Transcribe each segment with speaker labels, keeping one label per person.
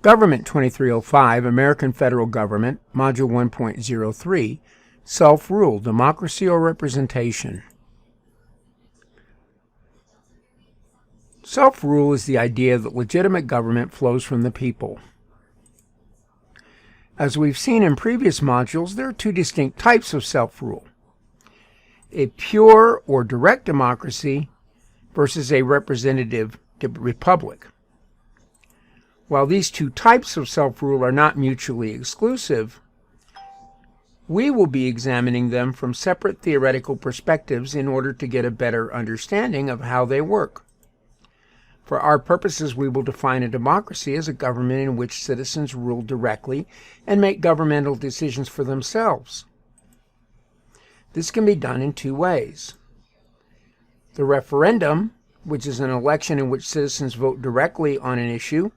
Speaker 1: Government 2305, American Federal Government, Module 1.03, Self-Rule, Democracy or Representation. Self-rule is the idea that legitimate government flows from the people. As we've seen in previous modules, there are two distinct types of self-rule: a pure or direct democracy versus a representative republic. While these two types of self-rule are not mutually exclusive, we will be examining them from separate theoretical perspectives in order to get a better understanding of how they work. For our purposes, we will define a democracy as a government in which citizens rule directly and make governmental decisions for themselves. This can be done in two ways: the referendum, which is an election in which citizens vote directly on an issue,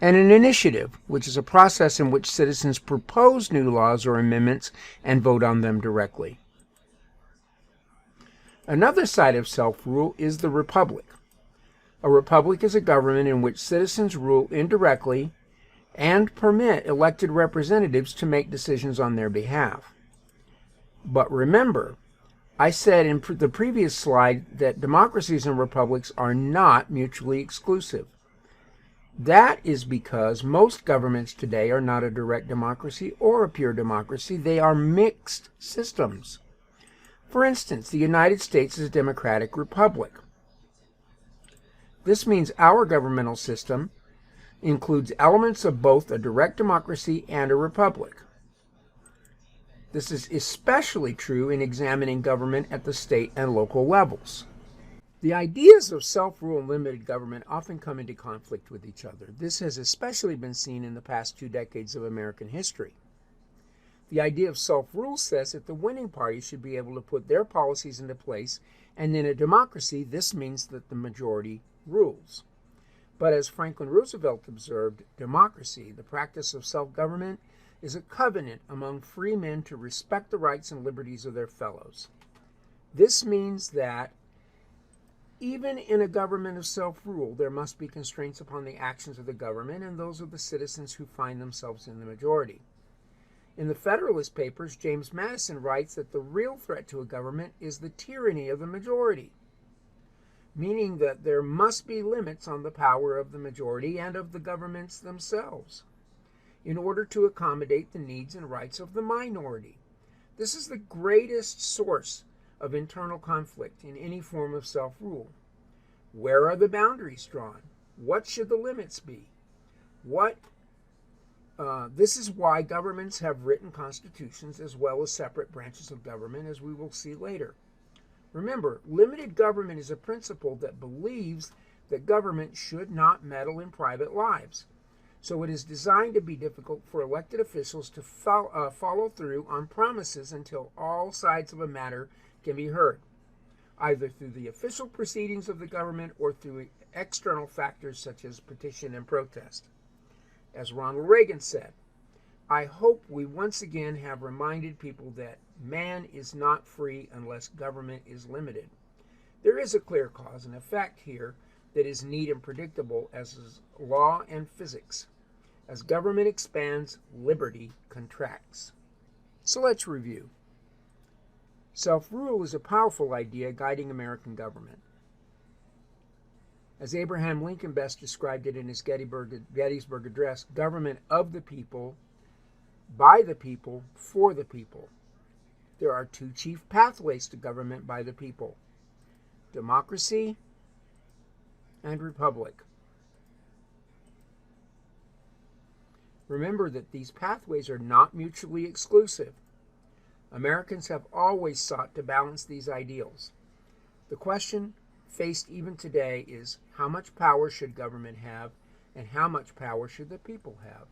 Speaker 1: and an initiative, which is a process in which citizens propose new laws or amendments and vote on them directly. Another side of self-rule is the republic. A republic is a government in which citizens rule indirectly and permit elected representatives to make decisions on their behalf. But remember, I said in the previous slide that democracies and republics are not mutually exclusive. That is because most governments today are not a direct democracy or a pure democracy. They are mixed systems. For instance, the United States is a democratic republic. This means our governmental system includes elements of both a direct democracy and a republic. This is especially true in examining government at the state and local levels. The ideas of self-rule and limited government often come into conflict with each other. This has especially been seen in the past 2 decades of American history. The idea of self-rule says that the winning party should be able to put their policies into place, and in a democracy, this means that the majority rules. But as Franklin Roosevelt observed, democracy, the practice of self-government, is a covenant among free men to respect the rights and liberties of their fellows. This means that even in a government of self-rule, there must be constraints upon the actions of the government and those of the citizens who find themselves in the majority. In the Federalist Papers, James Madison writes that the real threat to a government is the tyranny of the majority, meaning that there must be limits on the power of the majority and of the governments themselves in order to accommodate the needs and rights of the minority. This is the greatest source of internal conflict in any form of self-rule. Where are the boundaries drawn? What should the limits be? This is why governments have written constitutions as well as separate branches of government, as we will see later. Remember, limited government is a principle that believes that government should not meddle in private lives. So it is designed to be difficult for elected officials to follow through on promises until all sides of a matter can be heard, either through the official proceedings of the government or through external factors such as petition and protest. As Ronald Reagan said, "I hope we once again have reminded people that man is not free unless government is limited." There is a clear cause and effect here that is neat and predictable, as is law and physics. As government expands, liberty contracts. So let's review. Self-rule is a powerful idea guiding American government. As Abraham Lincoln best described it in his Gettysburg Address, government of the people, by the people, for the people. There are 2 chief pathways to government by the people: democracy and republic. Remember that these pathways are not mutually exclusive. Americans have always sought to balance these ideals. The question faced even today is, how much power should government have, and how much power should the people have?